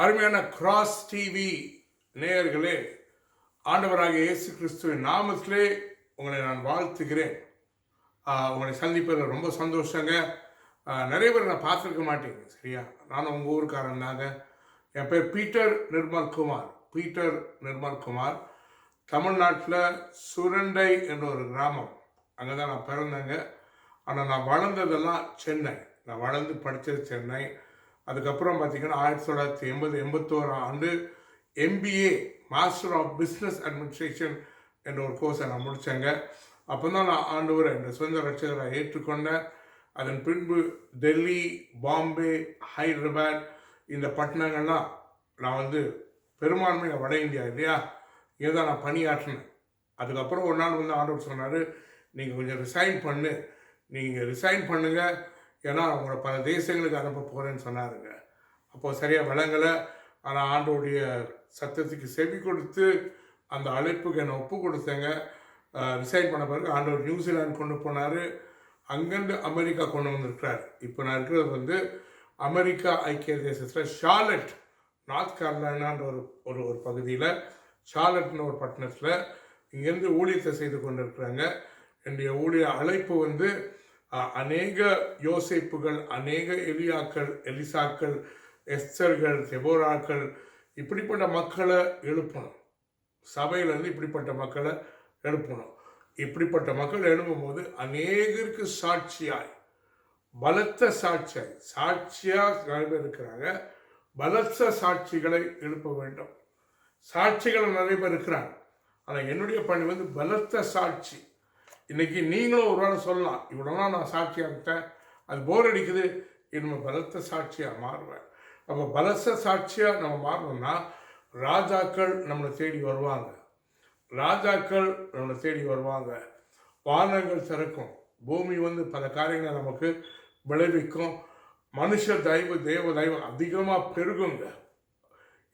அருமையான cross TV நேயர்களே, ஆண்டவராகிய இயேசு கிறிஸ்துவின் நாமத்திலே உங்களை நான் வாழ்த்துகிறேன். உங்களை சந்திப்பதில் ரொம்ப சந்தோஷங்க. நிறைய பேர் நான் பார்த்துருக்க மாட்டேங்க, சரியா? நானும் உங்கள் ஊருக்காரன் தாங்க. என் பேர் பீட்டர் நிர்மல்குமார். தமிழ்நாட்டில் சுரண்டை என்ற ஒரு கிராமம், அங்கே தான் நான் பிறந்தேங்க. ஆனால் நான் வளர்ந்ததெல்லாம் சென்னை. நான் வளர்ந்து படித்தது சென்னை. அதுக்கப்புறம் பார்த்தீங்கன்னா 1981 ஆண்டு MBA master of business administration என்ற ஒரு கோர்ஸை நான் முடித்தேங்க. அப்போ தான் நான் ஆண்டவரை என்ற சொந்த ரட்சகராக ஏற்றுக்கொண்டேன். அதன் பின்பு டெல்லி, பாம்பே, ஹைதராபாத் இந்த பட்டணங்கள்லாம் நான் பெரும்பான்மையாக வட இந்தியா இல்லையா, இங்கே தான் நான் பணியாற்றினேன். அதுக்கப்புறம் ஒரு நாள் ஆண்டவர் சொன்னார், நீங்கள் கொஞ்சம் ரிசைன் பண்ணுங்கள், ஏன்னா அவங்கள பல தேசங்களுக்கு அனுப்ப போகிறேன்னு சொன்னாருங்க. அப்போது சரியாக விளங்கலை. ஆனால் ஆண்டோடைய சத்தத்துக்கு செவி கொடுத்து அந்த அழைப்புக்கு என்னை ஒப்பு கொடுத்தேங்க. ரிசைன் பண்ண பிறகு ஆண்டவர் நியூசிலாந்து கொண்டு போனார். அங்கேருந்து அமெரிக்கா கொண்டு வந்திருக்கிறார். இப்போ நான் இருக்கிறது அமெரிக்கா ஐக்கிய தேசத்தில் ஷார்லட், நார்த் கேரளானான்ற ஒரு பகுதியில், ஷார்லட்னு ஒரு பட்டணத்தில் இங்கேருந்து ஊழியத்தை செய்து கொண்டு இருக்கிறாங்க. என்னுடைய ஊழிய அழைப்பு அநேக யோசேப்புகள், அநேக எலிசாக்கள், எஸ்தர்கள், தெபோராக்கள், இப்படிப்பட்ட மக்களை எழுப்பணும். சபையிலேருந்து இப்படிப்பட்ட மக்களை எழுப்பணும். இப்படிப்பட்ட மக்கள் எழுப்பும்போது அநேகருக்கு சாட்சியாய், பலத்த சாட்சியாக நிறைய பேர் இருக்கிறாங்க. பலத்த சாட்சிகளை எழுப்ப வேண்டும். சாட்சிகள் நிறைய பேர் இருக்கிறாங்க. ஆனால் என்னுடைய பணி பலத்த சாட்சி. இன்னைக்கு நீங்களும் ஒரு வேளை சொல்லலாம், இவ்வளோலாம் நான் சாட்சியாக இருந்தேன், அது போர் அடிக்குது, இன்னும் பலத்த சாட்சியாக மாறுவேன். அப்போ பலத்த சாட்சியாக நம்ம மாறணும்னா ராஜாக்கள் நம்மளை தேடி வருவாங்க. வானங்கள் திறக்கும், பூமி பல காரியங்களை நமக்கு விளைவிக்கும். மனுஷ தயவு, தேவ தயவு அதிகமாக பெருகுங்க.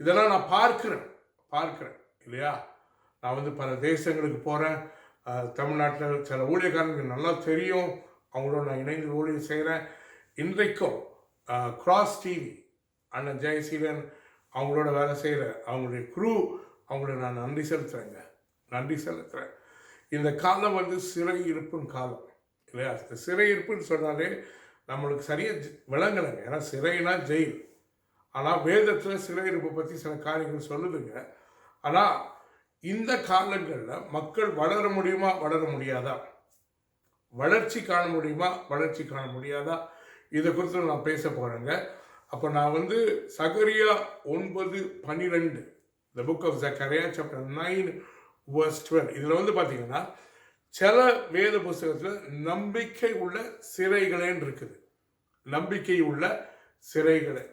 இதெல்லாம் நான் பார்க்கிறேன் இல்லையா? நான் பல தேசங்களுக்கு போகிறேன். தமிழ்நாட்டில் சில ஊழியக்காரங்களுக்கு நல்லா தெரியும், அவங்களோட நான் இணைந்து ஊழியம் செய்கிறேன். இன்றைக்கும் கிராஸ் டிவி அண்ணன் ஜெயசீலன் அவங்களோட வேலை செய்கிற அவங்களுடைய குரூ, அவங்கள நான் நன்றி செலுத்துகிறேன். இந்த காலம் சிறை இருப்புன்னு காலம் இல்லையா? இந்த சிறை இருப்புன்னு சொன்னாலே நம்மளுக்கு சரியாக விளங்கலைங்க. ஏன்னா சிறைனா ஜெயில். ஆனால் வேதத்தில் சிறை இருப்பை பற்றி சில காரியங்கள் சொல்லுதுங்க. ஆனால் இந்த காலங்களில் மக்கள் வளர முடியாதா? வளர்ச்சி காண முடியாதா? இதை குறித்து நான் பேச போகிறேங்க. அப்போ நான் Zechariah 9:12, the book of Zechariah chapter 9:12, இதில் பார்த்தீங்கன்னா சில வேத புஸ்தகத்தில் நம்பிக்கை உள்ள சிறைகளேன்னு இருக்குது. நம்பிக்கை உள்ள சிறைகளே.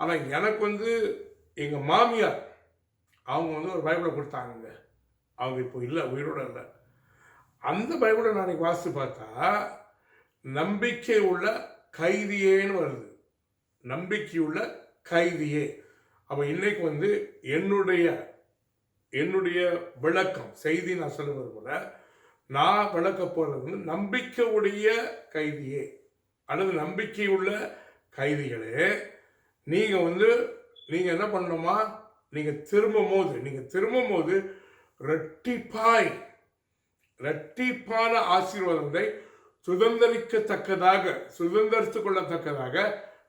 ஆனால் எனக்கு எங்கள் மாமியார் அவங்க ஒரு பைபிளை கொடுத்தாங்க. அவங்க இப்போ இல்லை, உயிரோடு இல்லை. அந்த பைபிளை நான் வாசித்து பார்த்தா நம்பிக்கை உள்ள கைதியேன்னு வருது. நம்பிக்கையுள்ள கைதியே. அப்போ இன்னைக்கு என்னுடைய விளக்கம் செய்தி நான் சொல்லுவது போல, நான் விளக்க போகிறது நம்பிக்கையுடைய கைதியே அல்லது நம்பிக்கையுள்ள கைதிகளே. நீங்கள் என்ன பண்ணணுமா? நீங்கள் திரும்பும்போது இரட்டிப்பான ஆசீர்வாதத்தை சுதந்திரித்துக் கொள்ளத்தக்கதாக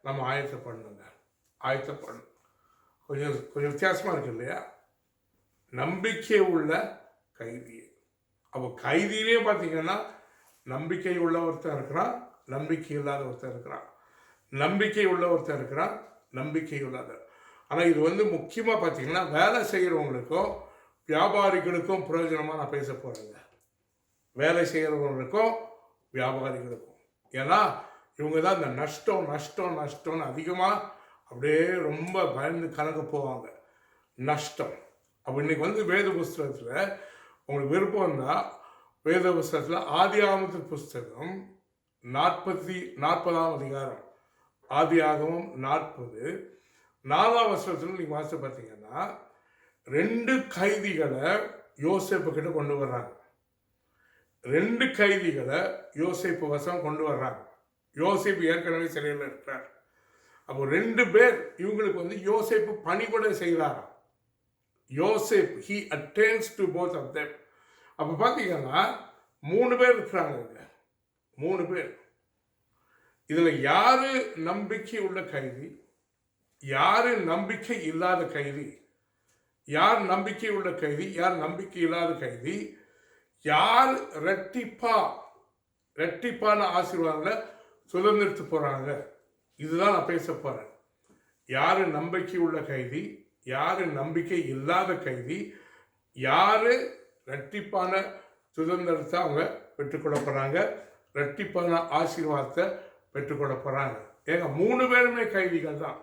நம்ம ஆயத்தப்படணும். கொஞ்சம் வித்தியாசமாக இருக்கு இல்லையா? நம்பிக்கை உள்ள கைதியே. அப்போ கைதியிலே பார்த்தீங்கன்னா நம்பிக்கை உள்ள ஒருத்தர் இருக்கிறான், நம்பிக்கை இல்லாத ஒருத்தர் இருக்கிறான். நம்பிக்கை உள்ள ஒருத்தர் இருக்கிறான், நம்பிக்கை இல்லாத. ஆனால் இது முக்கியமாக பார்த்தீங்கன்னா வேலை செய்கிறவங்களுக்கும் வியாபாரிகளுக்கும் பிரயோஜனமாக நான் பேச போகிறேங்க. வேலை செய்கிறவங்களுக்கும் வியாபாரிகளுக்கும். ஏன்னா இவங்க தான் இந்த நஷ்டம்னு அதிகமாக அப்படியே ரொம்ப பயந்து கலங்க போவாங்க. நஷ்டம். அப்போ இன்னைக்கு வேத புஸ்தகத்தில் உங்களுக்கு விருப்பம் இருந்தால், வேத புஸ்தகத்தில் ஆதியாகமத்து புஸ்தகம் 40ஆம் அதிகாரம், ஆதியாகமம் 40 4ஆம் வசனத்தில் நீங்கள் வாசித்து பார்த்தீங்கன்னா 2 கைதிகளை யோசேப்பு கிட்ட கொண்டு வர்றாங்க. 2 கைதிகளை யோசேப்பு வசம் கொண்டு வர்றாங்க. யோசேப்பு ஏற்கனவே சிறையில் இருக்கிறார். அப்போ 2 பேர் இவங்களுக்கு வந்து யோசேப்பு பணிபடை செய்கிறாராம். யோசேப் he attends to both of them. அப்போ பார்த்தீங்கன்னா 3 பேர் இருக்கிறாங்க. 3 பேர். இதில் யாரு நம்பிக்கை உள்ள கைதி, யாரு நம்பிக்கை இல்லாத கைதி, யார் நம்பிக்கை உள்ள கைதி, யார் நம்பிக்கை இல்லாத கைதி, யார் ரெட்டிப்பான ஆசீர்வாதங்களை சுதந்திரத்து போறாங்க, இதுதான் நான் பேச போறேன். யாரு நம்பிக்கை உள்ள கைதி, யாரு நம்பிக்கை இல்லாத கைதி, யாரு ரெட்டிப்பான சுதந்திரத்தை அவங்க பெற்றுக்கொள்ள போறாங்க, ரெட்டிப்பான ஆசீர்வாதத்தை பெற்றுக்கொள்ள போறாங்க. ஏங்க 3 பேருமே கைதிகள் தான்.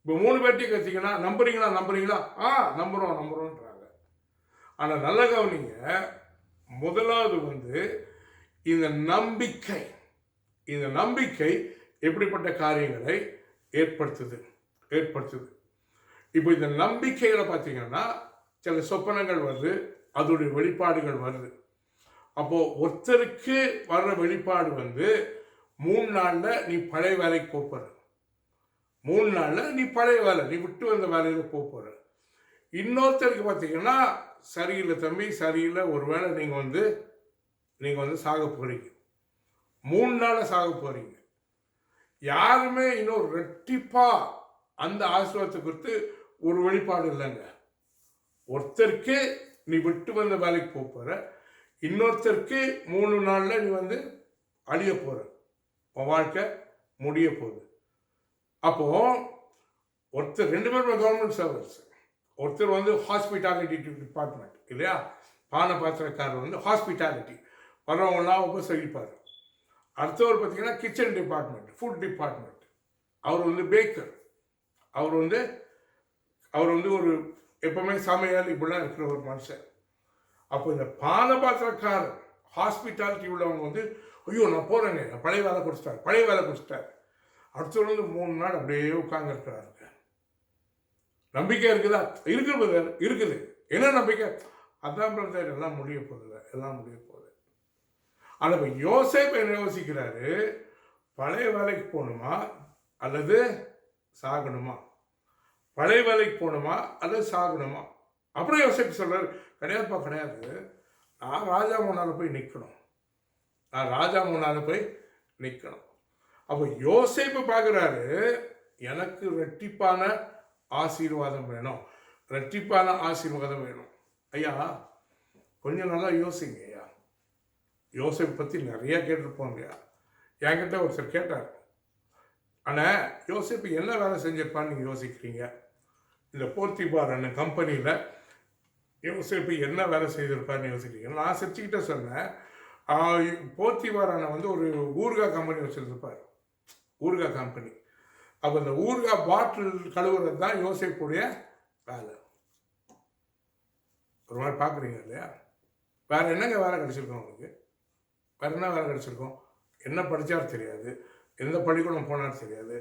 இப்போ 3 பேர்ட்டையும் கத்திங்கன்னா நம்புறீங்களா நம்புறோன்றாங்க. ஆனால் நல்ல கவனிங்க, முதலாவது வந்து இந்த நம்பிக்கை எப்படிப்பட்ட காரியங்களை ஏற்படுத்துது. இப்போ இந்த நம்பிக்கைகளை பார்த்தீங்கன்னா சில சொப்பனங்கள் வருது, அதோடைய வெளிப்பாடுகள் வருது. அப்போ ஒருத்தருக்கு வர்ற வெளிப்பாடு வந்து 3 நாளில் நீ பழைய வேலைக்கு போற, 3 நாளில் நீ பழைய வேலை, நீ விட்டு வந்த வேலையில் போற. இன்னொருத்தருக்கு பார்த்தீங்கன்னா சரியில்லை தம்பி, சரியில்லை, ஒருவேளை நீங்கள் வந்து சாக போறீங்க, 3 நாளில் சாக போறீங்க. யாருமே இன்னும் ரெட்டிப்பா அந்த ஆசீர்வாதத்தை குறித்து ஒரு வெளிப்பாடு இல்லைங்க. ஒருத்தருக்கு நீ விட்டு வந்த வேலைக்கு போற, இன்னொருத்தருக்கு 3 நாளில் நீ வந்து அழிய போற, உன் வாழ்க்கை முடிய போகுது. அப்போ ஒருத்தர் 2 பேருமே கவர்மெண்ட் சர்வீஸ், ஒருத்தர் வந்து ஹாஸ்பிட்டாலிட்டி டிபார்ட்மெண்ட் இல்லையா, பானை பாத்திரக்காரர் வந்து ஹாஸ்பிட்டாலிட்டி வர்றவங்களாம் உபசரிப்பார். அடுத்தவர் பார்த்தீங்கன்னா கிச்சன் டிபார்ட்மெண்ட், ஃபுட் டிபார்ட்மெண்ட், அவர் வந்து பேக்கர், அவர் வந்து ஒரு எப்பவுமே சமையல் இப்படிலாம் இருக்கிற ஒரு மனுஷன். அப்போ இந்த பானை பாத்திரக்காரர் ஹாஸ்பிட்டாலிட்டி உள்ளவங்க வந்து ஐயோ நான் போகிறேங்க, பழைய வேலை கொடுத்துட்டார். அடுத்தவர் வந்து 3 நாள் அப்படியே உட்கார்ந்து இருக்கிறாருங்க. நம்பிக்கை இருக்குதா? இருக்குது. என்ன நம்பிக்கை? அதான் பிரதர், எல்லாம் முடிய போகுது. ஆனால் இப்போ யோசேப்பு என்ன யோசிக்கிறாரு, பழைய வேலைக்கு போகணுமா அல்லது சாகணுமா, அப்புறம் யோசேப்பு சொல்றாரு, கிடையாது, நான் ராஜா முன்னால போய் நிற்கணும். அப்போ யோசேப்பு பார்க்குறாரு, எனக்கு ரெட்டிப்பான ஆசீர்வாதம் வேணும். ஐயா கொஞ்சம் நல்லா யோசிங்க ஐயா. யோசேப்பு பற்றி நிறையா கேட்டிருப்போங்க. என்கிட்ட ஒருத்தர் கேட்டார், ஆனால் யோசேப்பு என்ன வேலை செஞ்சிருப்பான்னு நீங்கள் யோசிக்கிறீங்க? இந்த போர்த்திபார் அண்ணன் கம்பெனியில் யோசேப்பு என்ன வேலை செய்திருப்பான்னு யோசிக்கிறீங்க? நான் சிரிச்சுக்கிட்டே சொன்னேன், போர்த்திபார் அண்ணன் வந்து ஒரு ஊறுகாய் கம்பெனி வச்சுருப்பார், ஊறுகாய் கம்பெனி. அப்போ இந்த ஊறுகாய் பாட்டில் கழுவுறது தான் யோசேப்புடைய வேலை. ஒரு மாதிரி பார்க்குறீங்க இல்லையா? வேற என்னங்க வேலை கிடைச்சிருக்கோம் உங்களுக்கு? வேற என்ன வேலை கிடைச்சிருக்கோம்? என்ன படித்தார் தெரியாது, எந்த பள்ளிக்கூடம் போனார் தெரியாது,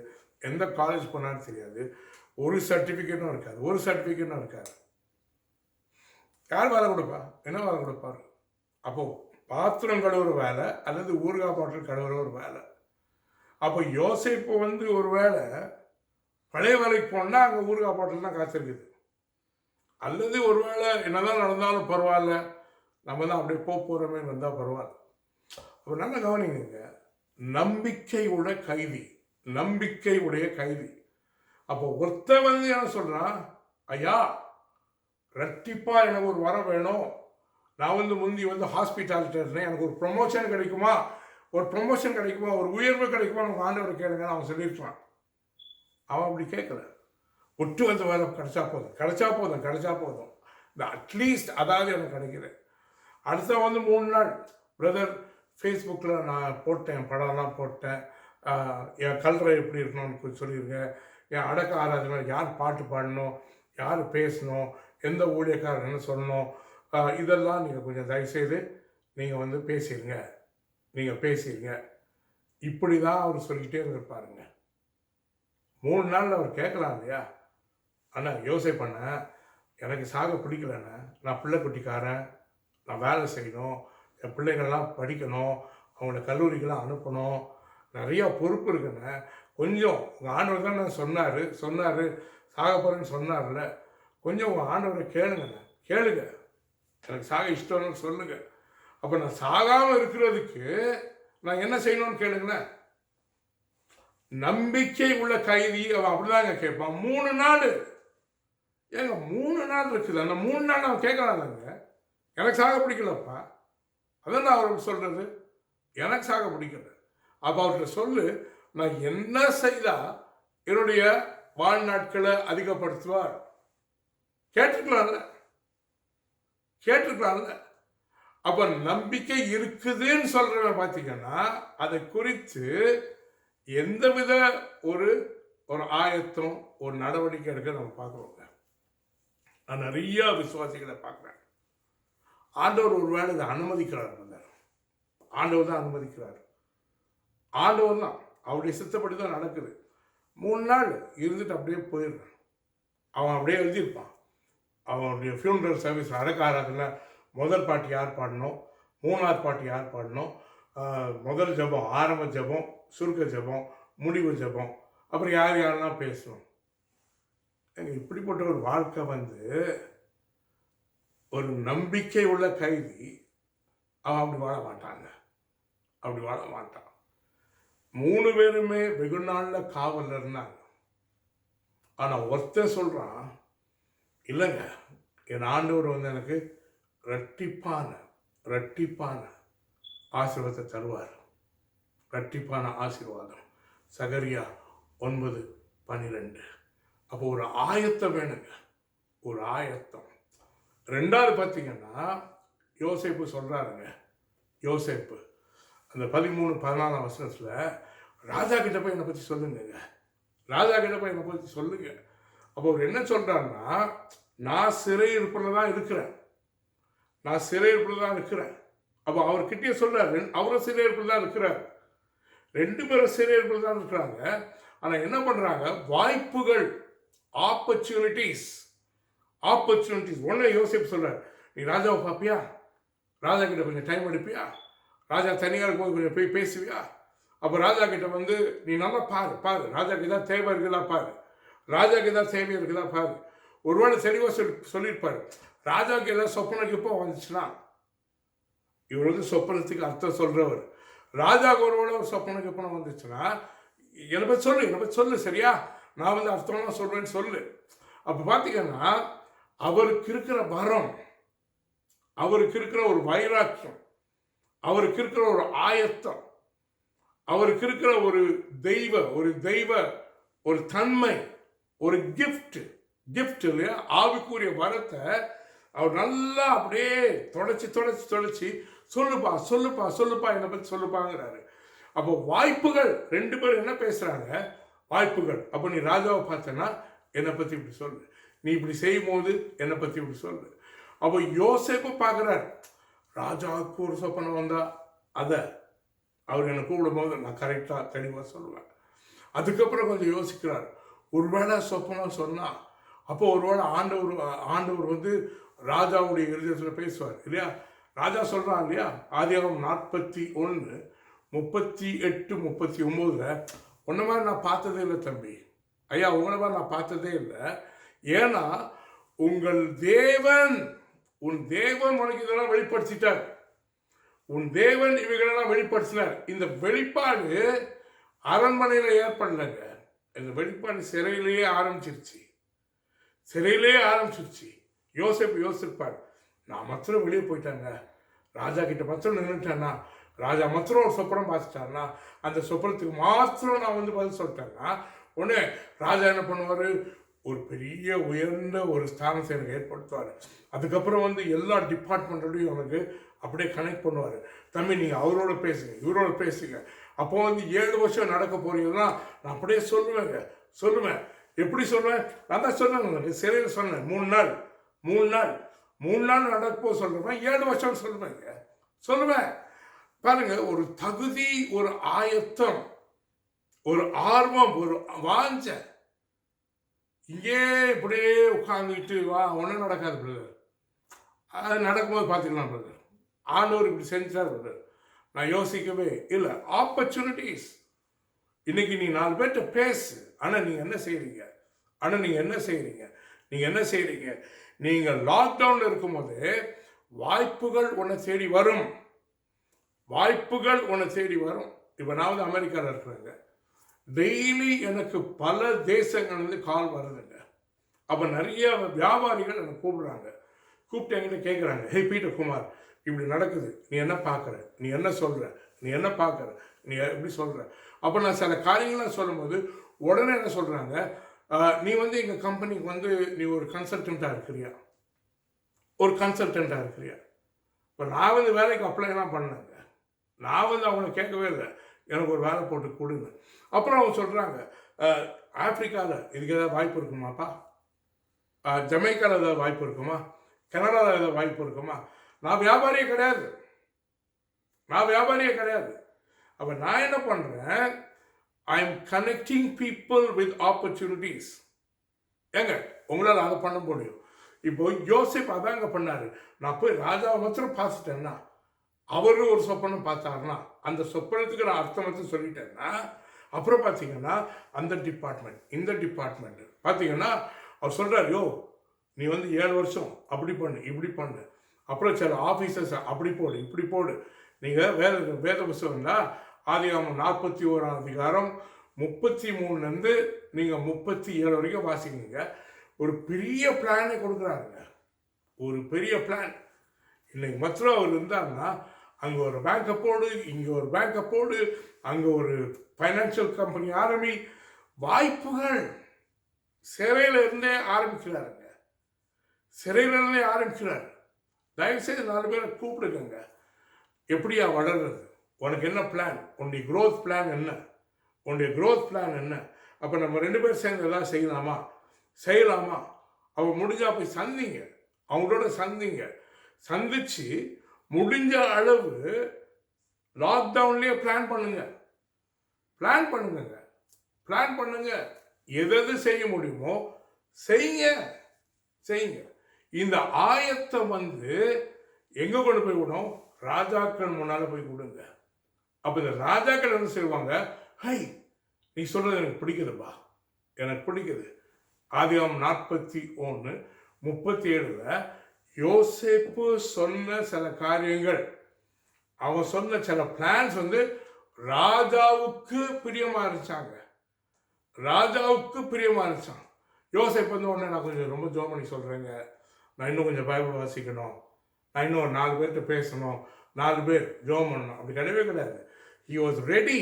எந்த காலேஜ் போனார் தெரியாது, ஒரு சர்டிஃபிகேட்டும் இருக்காது. யார் வேலை கொடுப்பா? என்ன வேலை கொடுப்பார்? அப்போது பாத்திரம் கழுவுற வேலை அல்லது ஊறுகாய் பாட்டில் கழுவுற ஒரு வேலை. அப்போ யோசேப்பு வந்து ஒரு வேலை பழைய வேலைக்கு போனால் அங்கே ஊறுகாய் பாட்டில் தான் காத்திருக்குது, அல்லது ஒரு வேளை என்னதான் நடந்தாலும் பரவாயில்ல, நம்ம தான் அப்படியே போகிறோமே வந்தால் பரவாயில்ல. அப்போ நல்லா கவனிங்க, நம்பிக்கை உடைய கைதி. அப்போ ஒருத்த வந்து என்ன சொல்கிறான், ஐயா ரெட்டிப்பா எனக்கு ஒரு வரம் வேணும், நான் வந்து முந்தி வந்து ஹாஸ்பிட்டாலிட்டி இருந்தேன், எனக்கு ஒரு ப்ரொமோஷன் கிடைக்குமா, ஒரு உயர்வு கிடைக்குமா, நமக்கு ஆண்டவர் கேளுங்கன்னு அவன் சொல்லியிருக்கான். அவன் அப்படி கேட்கல, ஒட்டு வந்த வேலை கிடைச்சா போதும், இந்த அட்லீஸ்ட் அதாவது எனக்கு கிடைக்குது. அடுத்த வந்து 3 நாள் பிரதர் ஃபேஸ்புக்கில் நான் போட்டேன், படம்லாம் போட்டேன், என் கல்றை எப்படி இருக்கணும்னு சொல்லிடுங்க, என் அடக்க ஆராதனை யார் பாட்டு பாடணும், யார் பேசணும், எந்த ஊழியக்காரன்னு சொல்லணும், இதெல்லாம் நீங்கள் கொஞ்சம் தயவுசெய்து நீங்கள் வந்து பேசிடுங்க. இப்படி தான் அவர் சொல்லிக்கிட்டே இருந்திருப்பாருங்க. 3 நாளில் அவர் கேட்கலாம் இல்லையா? அண்ணா யோசேப்பு பண்ண, எனக்கு சாக பிடிக்கலண்ணே, நான் பிள்ளை குட்டிக்காரன், நான் வேலை செய்யணும், என் பிள்ளைங்கள்லாம் படிக்கணும், அவங்கள கல்லூரிக்கெல்லாம் அனுப்பணும், நிறையா பொறுப்பு இருக்குண்ணே, கொஞ்சம் உங்கள் ஆண்டவர் தான் நான் சொன்னார் சாக போகிறேன்னு சொன்னார்ல, கொஞ்சம் உங்கள் ஆண்டவரை கேளுங்கண்ணே, கேளுங்க, எனக்கு சாக இஷ்டம்னு சொல்லுங்க. அப்போ நான் சாகாமல் இருக்கிறதுக்கு நான் என்ன செய்யணும்னு கேளுங்களேன். நம்பிக்கை உள்ள கைதி அவன் அப்படிதாங்க கேட்பான். 3 நாள் ஏங்க 3 நாள் இருக்குது, அந்த 3 நாள் அவன் கேட்கலாங்க, எனக்கு சாக பிடிக்கலப்பா, அதான் நான் அவருக்கு சொல்றது, எனக்கு சாக பிடிக்கல. அப்போ அவர்கிட்ட சொல்லு, நான் என்ன செய்தா என்னுடைய வாழ்நாட்களை அதிகப்படுத்துவார். கேட்டுக்கலாம்ல. அப்ப நம்பிக்கை இருக்குதுன்னு சொல்றவன் பார்த்தீங்கன்னா அதை குறித்து எந்தவித ஒரு ஆயத்தம் ஒரு நடவடிக்கை எடுக்க நம்ம பார்க்குறோங்க. நான் நிறைய விசுவாசிகளை பார்க்குறேன். ஆண்டவர் ஒருவேளை இதை அனுமதிக்கிறார், ஆண்டவர் தான் அனுமதிக்கிறார், ஆண்டவர் தான் அவருடைய சித்தப்படி தான் நடக்குது. 3 நாள் இருந்துட்டு அப்படியே போயிடுறான். அவன் அப்படியே எழுதியிருப்பான், அவனுடைய ஃபியூனரல் சர்வீஸ் அடக்காராதுல முதல் பாட்டு யார் பாடணும், 3ஆவது பாட்டு யார் பாடணும், முதல் ஜபம், ஆரம்ப ஜபம், சுருக்க ஜபம், முடிவு ஜபம், அப்புறம் யாரெல்லாம் பேசணும். இப்படிப்பட்ட ஒரு வாழ்க்கை ஒரு நம்பிக்கை உள்ள கைதி அவன் அப்படி வாழ மாட்டாங்க, அப்படி வாழ மாட்டான். 3 பேருமே வெகு நாளில் காவலில் இருந்தாங்க. ஆனால் ஒருத்தர் சொல்கிறான், இல்லைங்க என் ஆண்டவர் எனக்கு ரட்டிப்பான ஆசீர்வாதத்தை தருவார், ரட்டிப்பான ஆசீர்வாதம். சகரியா 9:12. அப்போ ஒரு ஆயத்தம் வேணுங்க, ஒரு ஆயத்தம். 2வது பார்த்தீங்கன்னா யோசேப்பு சொல்கிறாருங்க, யோசேப்பு அந்த 13-14 வசனத்தில் ராஜா கிட்ட போய் என்னை பற்றி சொல்லுங்க, ராஜா கிட்ட போய் என்னை பற்றி சொல்லுங்க. அப்போ அவர் என்ன சொல்கிறாருன்னா, நான் சிறையிருப்பில் தான் இருக்கிறேன், நான் சிறையிருப்பில் தான் இருக்கிறேன். அப்போ அவர்கிட்டயே சொல்கிறார், அவரும் சிறையிருப்பில் தான் இருக்கிறார், 2 பேரும் சிறையிருப்பில் தான் இருக்கிறாங்க. ஆனால் என்ன பண்ணுறாங்க, வாய்ப்புகள், ஆப்பர்ச்சுனிட்டிஸ். உடனே யோசிப்பு சொல்கிறார், நீ ராஜாவை பார்ப்பியா, ராஜா கிட்ட கொஞ்சம் டைம் எடுப்பியா, ராஜா தனியாக இருக்கும்போது கொஞ்சம் போய் பேசுவியா. அப்போ ராஜா கிட்ட நீ நல்லா பாரு, ராஜாக்கு ஏதாவது தேவை இருக்குதா பாரு, ராஜாக்கு ஏதாவது தேவை இருக்குதா பாரு. ஒருவேளை தெளிவாக சொல்லியிருப்பாரு, ராஜாவுக்கு ஏதாவது சொப்பனுக்கு இப்போ வந்துச்சுன்னா, இவர் சொப்பனத்துக்கு அர்த்தம் சொல்றவர், ராஜாவுக்கு ஒருவேளை ஒரு சொப்பனுக்கு இப்போ வந்துச்சுன்னா என்னை பற்றி சொல்லு சரியா, நான் அர்த்தம்லாம் சொல்றேன்னு சொல்லு. அப்போ பார்த்தீங்கன்னா அவருக்கு இருக்கிற வரம், அவருக்கு இருக்கிற ஒரு வைராக்கியம், அவருக்கு இருக்கிற ஒரு ஆயத்தம், அவருக்கு இருக்கிற ஒரு தெய்வ ஒரு தன்மை, ஒரு கிஃப்ட் இல்லையா, ஆவிக்குரிய வரத்தை அவர் நல்லா அப்படியே தொடச்சி சொல்லுப்பா என்னை பற்றி சொல்லுப்பாங்கிறாரு. அப்போ வாய்ப்புகள், 2 பேரும் என்ன பேசுறாங்க, வாய்ப்புகள். அப்போ நீ ராஜாவை பார்த்தனா என்னை பற்றி இப்படி சொல்லு, நீ இப்படி செய்யும் போது என்னை பற்றி இப்படி சொல்லு. அப்போ யோசேப்பு பார்க்குறார், ராஜாவுக்கு ஒரு சொப்பனம் வந்தா அதை அவர் என்னை கூப்பிடும் போது நான் கரெக்டாக தெளிவாக சொல்லுவேன். அதுக்கப்புறம் கொஞ்சம் யோசிக்கிறார், ஒருவேளை சொப்பனம் சொன்னால் அப்போ ஒருவேளை ஆண்டவர் ராஜாவுடைய இருதயத்தில் பேசுவார் இல்லையா. ராஜா சொல்கிறான் இல்லையா, ஆதியாகமம் 41:38-39 உன்ன மாதிரி நான் பார்த்ததே இல்லை தம்பி, ஐயா உங்களை மாதிரி நான் பார்த்ததே இல்லை. ஏன்னா உன் தேவன் உனக்கு இதெல்லாம் வெளிப்படுத்திட்டார், உன் தேவன் இவைகளெல்லாம் வெளிப்படுத்தினார். இந்த வெளிப்பாடு அரண்மனையில் ஏற்படலைங்க, இந்த வெளிப்பாடு சிறையிலேயே ஆரம்பிச்சிருச்சு. யோசிப்பார், நான் மாத்திரம் வெளியே போயிட்டாங்க, ராஜா கிட்ட மாத்திரம் நின்றுட்டேன்னா, ராஜா மாத்திரம் ஒரு சொப்பனம் பார்த்துட்டாருன்னா, அந்த சொப்பனத்துக்கு மாத்திரம் நான் பதில் சொல்லிட்டேன்னா, உடனே ராஜா என்ன பண்ணுவார், ஒரு பெரிய உயர்ந்த ஒரு ஸ்தானத்தை எனக்கு ஏற்படுத்துவார். அதுக்கப்புறம் எல்லா டிபார்ட்மெண்ட்டோடையும் எனக்கு அப்படியே கனெக்ட் பண்ணுவார். தம்பி நீங்கள் அவரோட பேசுங்க, இவரோட பேசுங்க. அப்போ 7 வருஷம் நடக்க போறீங்கன்னா நான் அப்படியே சொல்லுவேன். எப்படி சொல்லுவேன், நான் தான் சொன்னேன், சிறையில் சொன்னேன் 3 நாள் நடப்போ சொல்லுவேன், 7 வருஷம் சொல்லுவேன். பாருங்க, ஒரு தகுதி, ஒரு ஆயத்தம், ஒரு ஆர்வம், ஒரு வாஞ்ச. இங்கே இப்படியே உட்காந்துக்கிட்டு ஒன்றும் நடக்காது பிரதர், அது நடக்கும்போது பார்த்துக்கலாம் பிரதர், ஆண்டவர் இப்படி செஞ்சார் பிரதர், நான் யோசிக்கவே இல்லை. ஆப்பர்ச்சுனிட்டிஸ், இன்னைக்கு நீ 4 பேர்கிட்ட பேசு. ஆனால் நீங்கள் என்ன செய்கிறீங்க? நீங்கள் என்ன செய்கிறீங்க? நீங்கள் லாக்டவுனில் இருக்கும்போது வாய்ப்புகள் உன்னை தேடி வரும். இப்போ நான் வந்து அமெரிக்காவில் இருக்கிறேங்க. டெய்லி எனக்கு பல தேசங்கள்லேருந்து கால் வருதுங்க. அப்போ நிறைய வியாபாரிகள் என்னை கூப்பிட்டு என்கிட்ட கேட்குறாங்க, ஹே பீட்டர் குமார், இப்படி நடக்குது, நீ என்ன பார்க்குற, நீ என்ன சொல்கிற, நீ எப்படி சொல்கிற? அப்போ நான் சில காரியங்கள்லாம் சொல்லும்போது உடனே என்ன சொல்கிறாங்க, நீ வந்து எங்கள் கம்பெனிக்கு வந்து நீ ஒரு கன்சல்டண்ட்டாக இருக்கிறியா? இப்போ நான் வந்து வேலைக்கு அப்ளைலாம் பண்ணேங்க. நான் வந்து அவங்கள கேட்கவே இல்லை, எனக்கு ஒரு வேலை போட்டு கொடுங்க. அப்புறம் அவங்க சொல்கிறாங்க, ஆப்பிரிக்காவில் இதுக்கு ஏதாவது வாய்ப்பு இருக்குமாப்பா? ஜமைக்காவில் ஏதாவது வாய்ப்பு இருக்குமா? கனடாவில் ஏதாவது வாய்ப்பு இருக்குமா? நான் வியாபாரியே கிடையாது. அப்போ நான் என்ன பண்ணுறேன், I am connecting people with opportunities. ஏங்க உங்களால் அதை பண்ண முடியும். இப்போ யோசிப்பு அதாங்க பண்ணாரு. நான் போய் ராஜாவை மாத்திரம் பார்த்துட்டேன்னா, அவரு ஒரு சொப்பனம் பார்த்தாருன்னா, அந்த சொப்பனத்துக்கு நான் அர்த்தம் வந்து சொல்லிட்டேன்னா, அப்புறம் பார்த்தீங்கன்னா அந்த டிபார்ட்மெண்ட் இந்த டிபார்ட்மெண்ட் பார்த்தீங்கன்னா அவர் சொல்கிறார், யோ நீ வந்து 7 வருஷம் அப்படி பண்ணு இப்படி பண்ணு, அப்புறம் சில ஆஃபீஸர்ஸ் அப்படி போடு இப்படி போடு. நீங்கள் வேத புஸ்தகம்னா ஆதிகாமம் 41ஆம் அதிகாரம் 33லேருந்து நீங்கள் 37 வரைக்கும் வாசிக்கீங்க. ஒரு பெரிய பிளானை கொடுக்குறாருங்க, ஒரு பெரிய பிளான். இன்னைக்கு மாத்திரம் அவர் இருந்தாருன்னா அங்கே ஒரு பேங்கை போடு, இங்கே ஒரு பேங்கை போடு, அங்கே ஒரு ஃபைனான்சியல் கம்பெனி வாய்ப்புகள் சிறையிலிருந்தே ஆரம்பிக்கிறாருங்க. தயவுசெய்து 4 பேரை கூப்பிடுங்க. எப்படியா வளர்றது? உனக்கு என்ன பிளான்? உன்னுடைய க்ரோத் பிளான் என்ன? அப்போ நம்ம 2 பேர் சேர்ந்து எதாவது செய்யலாமா? அவள் முடிஞ்சா போய் அவங்களோட சந்திச்சு முடிஞ்ச அளவு லாக்டவுன்லேயே பிளான் பண்ணுங்க. எது செய்ய முடியுமோ செய்யுங்க. இந்த ஆயத்தை வந்து எங்க கொண்டு போய் விடும்? ராஜாக்கள் முன்னால போய் விடுங்க. அப்ப இந்த ராஜாக்கள் என்ன செய்வாங்க, ஹை நீ சொல்றது எனக்கு பிடிக்குதுப்பா, எனக்கு பிடிக்குது. ஆதிகாமம் 41:37 யோசேப்பு சொன்ன சில காரியங்கள், அவன் சொன்ன சில பிளான்ஸ் வந்து ராஜாவுக்கு பிரியமா இருந்துச்சாங்க. யோசேப்பு வந்து உடனே நான் கொஞ்சம் ரொம்ப ஜோம் பண்ணி சொல்றேங்க, நான் இன்னும் கொஞ்சம் பைபிள் வாசிக்கணும், நான் இன்னும் ஒரு 4 பேர்கிட்ட பேசணும், 4 பேர் ஜோம் பண்ணணும், அப்படி கிடையாது. He was ready.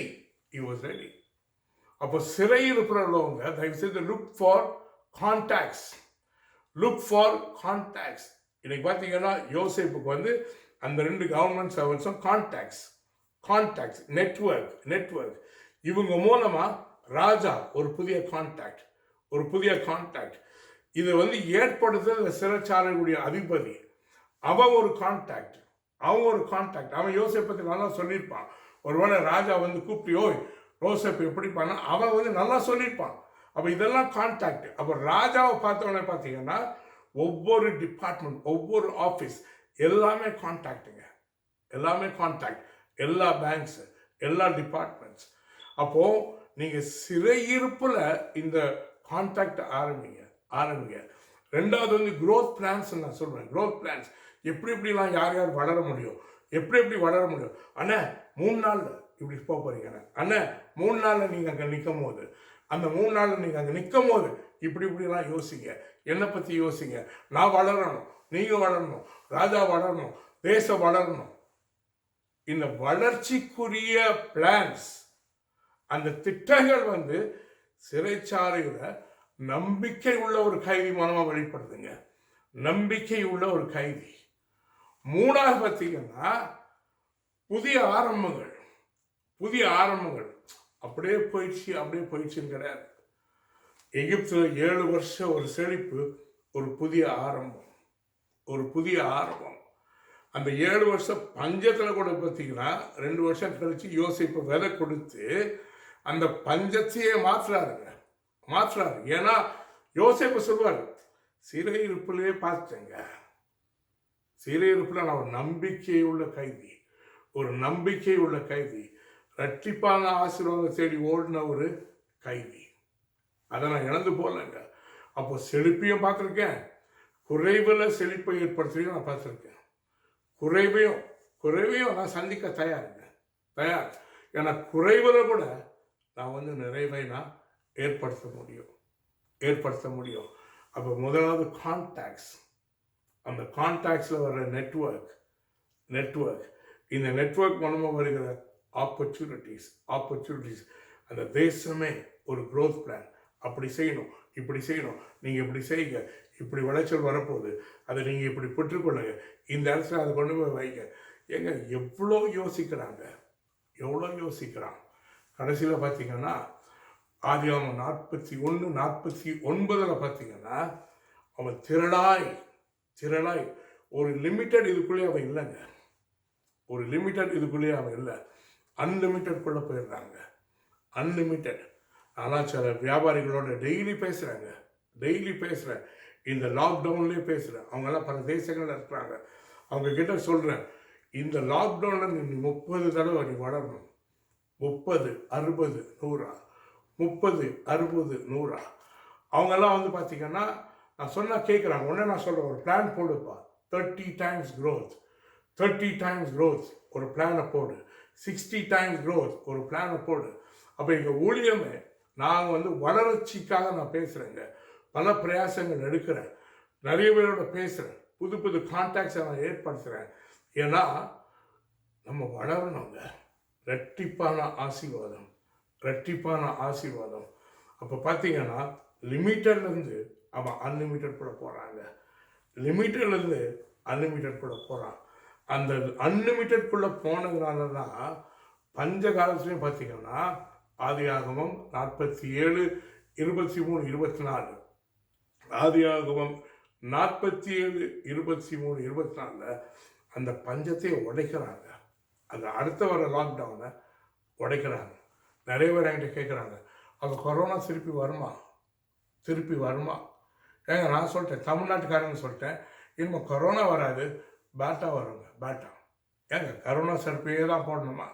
அப்போ சிறையில் இருக்கிறவங்க தயவு செய்து லுக் ஃபார் கான்டாக்ட்ஸ். இன்னைக்கு பார்த்தீங்கன்னா யோசேப்புக்கு வந்து அந்த 2 கவர்மெண்ட் சர்வன்ஸும் கான்டாக்ட்ஸ் நெட்வொர்க். இவங்க மூலமா ராஜா ஒரு புதிய கான்டாக்ட் இதை வந்து ஏற்படுத்த சிறைச்சாலையுடைய அதிபதி அவன் ஒரு கான்டாக்ட். அவன் யோசேப்பை நல்லா சொல்லியிருப்பான். ஒருவேளை ராஜா வந்து கூப்பிட்டு யோசேப்பு எப்படி பண்ண அவன் வந்து நல்லா சொல்லியிருப்பான். அப்போ இதெல்லாம் கான்டாக்ட். அப்போ ராஜாவை பார்த்தவொடனே பார்த்தீங்கன்னா ஒவ்வொரு டிபார்ட்மெண்ட், ஒவ்வொரு ஆஃபீஸ் எல்லாமே கான்டாக்டுங்க, எல்லா பேங்க்ஸ், எல்லா டிபார்ட்மெண்ட்ஸ். அப்போ நீங்க சிறையிருப்புல இந்த கான்டாக்ட் ஆரம்பிங்க. 2வது வந்து க்ரோத் பிளான்ஸ். நான் சொல்றேன் க்ரோத் பிளான்ஸ் எப்படிலாம் யார் வளர முடியும், எப்படி வளர முடியும். அண்ணா 3 நாள்ல இப்படி போக போறீங்க, அண்ணா 3 நாள்ல நீங்க அங்க நிற்கும் போது, அந்த 3 நாள்ல நீங்க அங்க நிற்கும் போது இப்படிலாம் யோசிங்க, என்னை பத்தி யோசிங்க. நான் வளரணும், நீங்க வளரணும், ராஜா வளரணும், தேசம் வளரணும். இந்த வளர்ச்சிக்குரிய பிளான்ஸ், அந்த திட்டங்கள் வந்து சிறைச்சாலையில நம்பிக்கை உள்ள ஒரு கைதி மூலமா வெளிப்படுதுங்க. நம்பிக்கை உள்ள ஒரு கைதி. 3வது பார்த்தீங்கன்னா புதிய ஆரம்பங்கள். அப்படியே போயிடுச்சுன்னு கிடையாது. எகிப்துல 7 வருஷம் ஒரு செழிப்பு, ஒரு புதிய ஆரம்பம். அந்த 7 வருஷம் பஞ்சத்துல கூட பார்த்தீங்கன்னா 2 வருஷம் கழிச்சு யோசிப்பு விதை கொடுத்து அந்த பஞ்சத்தையே மாற்றுறாரு. ஏன்னா யோசேப்பு சொல்வார், சிறையிருப்பிலே பார்த்தேங்க, சிறையிருப்பில் நான் ஒரு நம்பிக்கை உள்ள கைதி. இரட்டிப்பான ஆசீர்வாதம் தேடி ஓடின ஒரு கைதி. அதை நான் இழந்து போகலைங்க. அப்போ செழிப்பையும் பார்த்துருக்கேன், குறைவில் செழிப்பை ஏற்படுத்துறையும் நான் பார்த்துருக்கேன். குறைவையும் நான் சந்திக்க தயார். ஏன்னா குறைவில் கூட நான் நிறைவை நான் ஏற்படுத்த முடியும். அப்போ முதலாவது கான்டாக்ட்ஸ். அந்த கான்டாக்ட்ஸில் வர நெட்வொர்க் இந்த நெட்வொர்க் மூலமாக வருகிற ஆப்பர்ச்சுனிட்டிஸ். அந்த தேசமே ஒரு க்ரோத் பிளான். அப்படி செய்யணும், இப்படி செய்யணும், நீங்கள் இப்படி செய்யுங்க, இப்படி விளைச்சல் வரப்போகுது, அதை நீங்கள் இப்படி பெற்றுக்கொள்ளுங்க, இந்த இடத்துல அதை கொண்டு போய் வைங்க. ஏங்க எவ்வளோ யோசிக்கிறான். கடைசியில் பார்த்தீங்கன்னா ஆதியாகமம் 41:49 பார்த்தீங்கன்னா அவன் திரளாய் ஒரு லிமிட்டட் இதுக்குள்ளேயே அவன் இல்லைங்க. இல்லை, அன்லிமிட்டட்குள்ளே போயிடுறாங்க. ஆனால் சில வியாபாரிகளோட டெய்லி பேசுகிறேன், இந்த லாக்டவுன்லேயே பேசுகிறேன். அவங்கெல்லாம் பல தேசங்களில் இருக்கிறாங்க. அவங்க கிட்ட சொல்கிறேன், இந்த லாக்டவுனில் நீ 30 தடவை நீ வளரணும். 30, 60, 100, 30, 60, 100. அவங்கெல்லாம் பார்த்தீங்கன்னா நான் சொன்னால் கேட்குறாங்க. உடனே நான் சொல்கிறேன், ஒரு பிளான் போடுப்பா. 30 times growth ஒரு பிளானை போடு. 60 times growth ஒரு பிளானை போடு. அப்போ எங்கள் ஊழியமே நான் வளர்ச்சிக்காக நான் பேசுகிறேங்க. பல பிரயாசங்கள் எடுக்கிறேன், நிறைய பேரோட பேசுகிறேன், புது கான்டாக்ட்ஸை நான் ஏற்படுத்துகிறேன். ஏன்னா நம்ம வளரணுங்க. இரட்டிப்பான ஆசீர்வாதம். அப்போ பார்த்தீங்கன்னா லிமிட்டட்லேருந்து அவன் அன்லிமிட்டட்குள்ளே போகிறாங்க. அந்த அன்லிமிட்டட்குள்ளே போனதுனால தான் பஞ்ச காலத்துலேயும் பார்த்தீங்கன்னா ஆதியாகமம் 47, 23, 24 ஆதியாகமம் 47, 23, 24 அந்த பஞ்சத்தை உடைக்கிறாங்க. அந்த அடுத்த வர லாக்டவுனை உடைக்கிறாங்க. நிறைய பேர் என்கிட்ட கேட்குறாங்க, அப்போ கொரோனா திருப்பி வருமா? ஏங்க நான் சொல்லிட்டேன், தமிழ்நாட்டுக்காரங்க சொல்லிட்டேன், இனிமேல் கொரோனா வராது, பேட்டா வருங்க. ஏங்க கரோனா செருப்பையே தான் போடணுமா?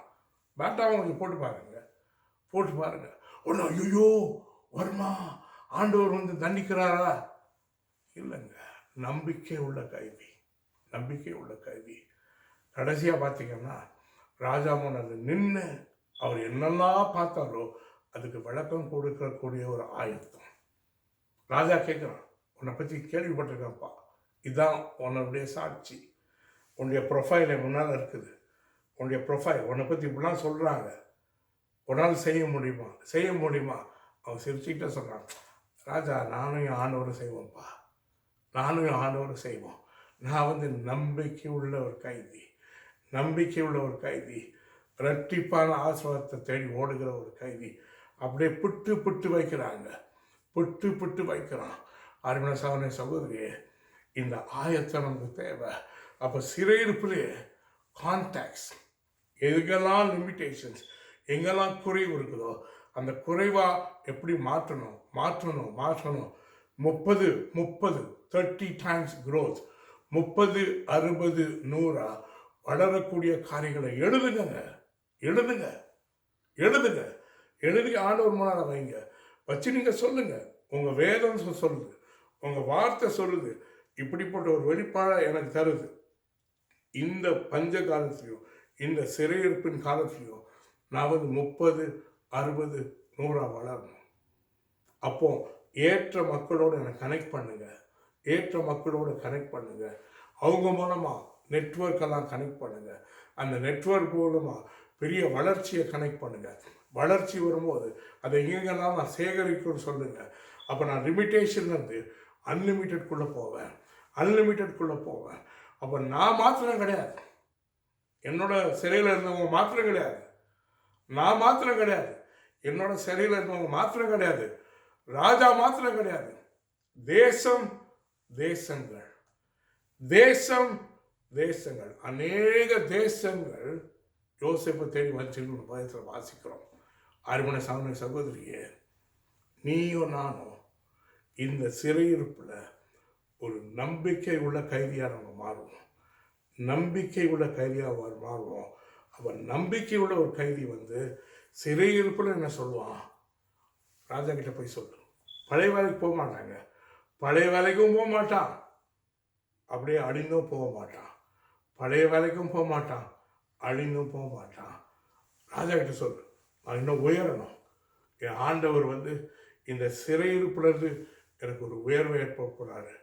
பேட்டாவும் கொஞ்சம் போட்டு பாருங்க. ஒன்றும் ஐயோ வருமா, ஆண்டவர் தண்டிக்கிறாரா? இல்லைங்க, நம்பிக்கை உள்ள கைதி. கடைசியாக பார்த்தீங்கன்னா ராஜா முன்னாடி நின்று அவர் என்னெல்லாம் பார்த்தாரோ அதுக்கு விளக்கம் கொடுக்கக்கூடிய ஒரு ஆயத்தம். ராஜா கேட்குறான், உன்னை பற்றி கேள்விப்பட்டிருக்கேன்ப்பா, இதுதான் உன்னுடைய சாட்சி, உன்னுடைய ப்ரொஃபைல் என் முன்னால் இருக்குது, உன்னை பற்றி இப்படிலாம் சொல்கிறாங்க, உன்னால் செய்ய முடியுமா? அவன் சிரிச்சுக்கிட்டே சொல்கிறான், ராஜா நானும் என் ஆண்டவரை செய்வோம்ப்பா, நான் நம்பிக்கை உள்ள ஒரு கைதி, இரட்டிப்பான ஆசீர்வாதத்தை தேடி ஓடுகிற ஒரு கைதி. அப்படியே புட்டு வைக்கிறான். அருமையான சகோதரியே, இந்த ஆயத்தம் நமக்கு தேவை. அப்போ சிறையிருப்பிலே கான்டாக்ட்ஸ், எதுக்கெல்லாம் லிமிட்டேஷன்ஸ், எங்கெல்லாம் குறைவு இருக்குதோ அந்த குறைவா எப்படி மாற்றணும். 30 times growth, 30, 60, 100 வளரக்கூடிய காரியங்களை எழுதி ஆண்டவர் முன்னால் வைங்க. வச்சு நீங்கள் சொல்லுங்க, உங்கள் வேதம் சொல்லுது, உங்கள் வார்த்தை சொல்லுது, இப்படிப்பட்ட ஒரு வெளிப்பாடை எனக்கு தருது. இந்த பஞ்ச காலத்திலையும் இந்த சிறையிருப்பின் காலத்திலையும் நான் 30, 60, 100 வளரணும். அப்போ ஏற்ற மக்களோடு எனக்கு கனெக்ட் பண்ணுங்க. அவங்க மூலமாக நெட்வொர்க்கெல்லாம் கனெக்ட் பண்ணுங்க. அந்த நெட்வொர்க் மூலமாக பெரிய வளர்ச்சியை கனெக்ட் பண்ணுங்க. வளர்ச்சி வரும்போது அதை எங்கெல்லாம் நான் சேகரிக்கணும்னு சொல்லுங்க. அப்போ நான் லிமிட்டேஷன்லேருந்து அன்லிமிட்டட்குள்ளே போவேன். அப்போ நான் மாத்திரம் கிடையாது, என்னோட சிறையில் இருந்தவங்க மாத்திரம் கிடையாது, நான் மாத்திரம் கிடையாது, என்னோட சிறையில் இருந்தவங்க மாத்திரம் கிடையாது, ராஜா மாத்திரம் கிடையாது, தேசங்கள் அநேக தேசங்கள் யோசேப்பை தேடி வந்துச்சுன்னு பயத்தில் வாசிக்கிறோம். அருமையான சகோதரியே, நீயும் நானும் இந்த சிறையிருப்பில் ஒரு நம்பிக்கை உள்ள கைதியாக நம்ம மாறுவோம். அவன் நம்பிக்கையுள்ள ஒரு கைதி சிறையிருப்பில் என்ன சொல்லுவான்? ராஜா கிட்ட போய் சொல்லு. பழைய வேலைக்கு போக மாட்டாங்க, பழைய வேலைக்கும் போக மாட்டான், அப்படியே அழிந்தும் போக மாட்டான். பழைய வேலைக்கும் போக மாட்டான், அழிந்தும் போக மாட்டான். ராஜா கிட்ட சொல்லு, நான் இன்னும் உயரணும். என் ஆண்டவர் இந்த சிறையிருப்பிலிருந்து எனக்கு ஒரு உயர்வை ஏற்பட போகிறாரு.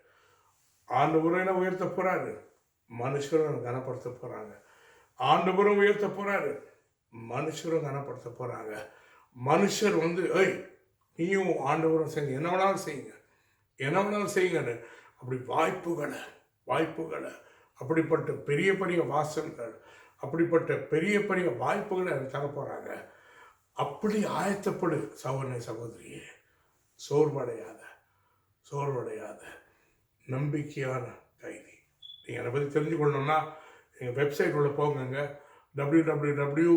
ஆண்டவரும் என்ன உயர்த்த போகிறாரு, மனுஷரும் கனப்படுத்த போகிறாங்க. ஆண்டவரும் உயர்த்த போகிறாரு, மனுஷரும் கனப்படுத்த போகிறாங்க. மனுஷர் ஏய் நீயும் ஆண்டவரும் செய்யுங்க, என்ன வேணாலும் செய்யுங்க, என்ன வேணாலும் செய்யுங்கன்னு அப்படி வாய்ப்புகளை அப்படிப்பட்ட பெரிய பெரிய வாசல்கள், அப்படிப்பட்ட பெரிய பெரிய வாய்ப்புகளை எனக்கு தர போகிறாங்க. அப்படி ஆயத்தப்படு சகோதரனே, சகோதரியே. சோர்வடையாத நம்பிக்கையான கைதி. நீங்கள் அதை பற்றி தெரிஞ்சுக்கொள்ளணும்னா எங்கள் வெப்சைட் உள்ள போங்க, www.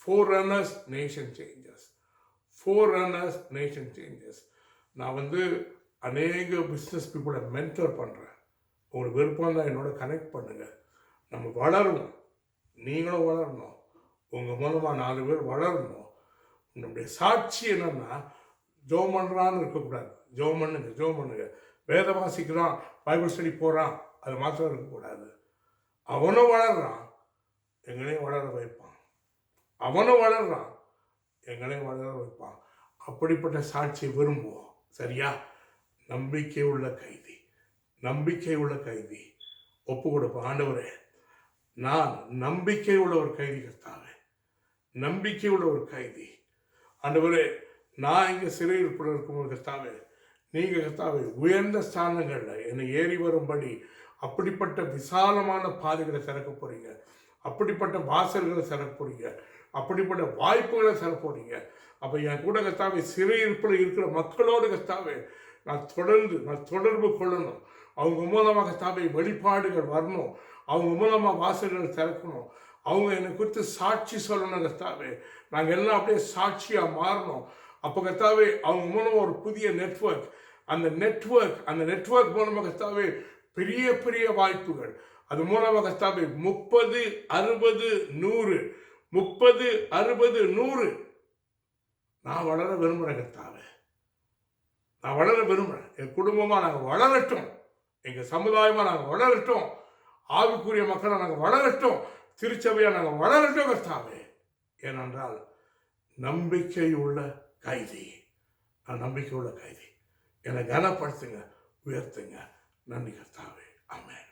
Forerunners Nation Changers. Forerunners Nation Changers. நான் அநேக பிஸ்னஸ் பீப்புளை மென்டர் பண்ணுறேன். உங்களுக்கு விருப்பம் தான் என்னோட கனெக்ட் பண்ணுங்கள். நம்ம வளரணும், நீங்களும் வளரணும், உங்கள் மூலமாக 4 பேர் வளரணும். நம்முடைய சாட்சி என்னன்னா, ஜோம் பண்ணுறான்னு இருக்கக்கூடாது. ஜோம் பண்ணுங்க. வேத வாசிக்கிறான், பைபிள் ஸ்டடி போகிறான், அது மாத்திரம் இருக்கக்கூடாது. அவனும் வளர்றான், எங்களையும் வளர வைப்பான். அவனும் வளர்றான், எங்களையும் வளர வைப்பான். அப்படிப்பட்ட சாட்சியை விரும்புவோம். சரியா? நம்பிக்கை உள்ள கைதி ஒப்பு கொடுப்போம். ஆண்டவரே, நான் நம்பிக்கை உள்ள ஒரு கைதி கர்த்தாவே, நம்பிக்கை உள்ள ஒரு கைதி. ஆண்டவரே, நான் இங்கே சிறையிருப்பில் இருக்கும்போது கர்த்தாவே, நீங்கள் கர்த்தாவே உயர்ந்த ஸ்தானங்களில் என்னை ஏறி வரும்படி அப்படிப்பட்ட விசாலமான பாதைகளை திறக்க போறீங்க, அப்படிப்பட்ட வாசல்களை திறக்க போறீங்க, அப்படிப்பட்ட வாய்ப்புகளை தர போறீங்க. அப்போ என் கூட கர்த்தாவே சிறையிருப்பில் இருக்கிற மக்களோடு கர்த்தாவே நான் தொடர்பு கொள்ளணும். அவங்க மூலமாக கர்த்தாவே வெளிப்பாடுகள் வரணும், அவங்க மூலமாக வாசல்கள் திறக்கணும், அவங்க என்னை குறித்து சாட்சி சொல்லணும் கர்த்தாவே. நாங்கள் எல்லாம் அப்படியே சாட்சியாக மாறணும். அப்போ கர்த்தாவே அவங்க மூலமாக ஒரு புதிய நெட்வொர்க், அந்த நெட்வொர்க் மூலமாக கர்த்தாவே பெரிய பெரிய வாய்ப்புகள், அது மூலமாக கர்த்தாவே 30, 60, 100 30, 60, 100 நான் வளர விரும்புகிறேன் கர்த்தாவே. நான் வளர விரும்புகிறேன். என் குடும்பமாக நாங்கள் வளரட்டும், எங்கள் சமுதாயமாக நாங்கள் வளரட்டும், ஆவிக்குரிய மக்களை நாங்கள் வளரட்டும், திருச்சபையாக நாங்கள் வளரட்டும் கர்த்தாவே. ஏனென்றால் நம்பிக்கையுள்ள கைதி, நான் நம்பிக்கையுள்ள கைதி. என்னை கனப்படுத்துங்க, உயர்த்துங்க. நன்றி கர்த்தாவே. ஆமென்.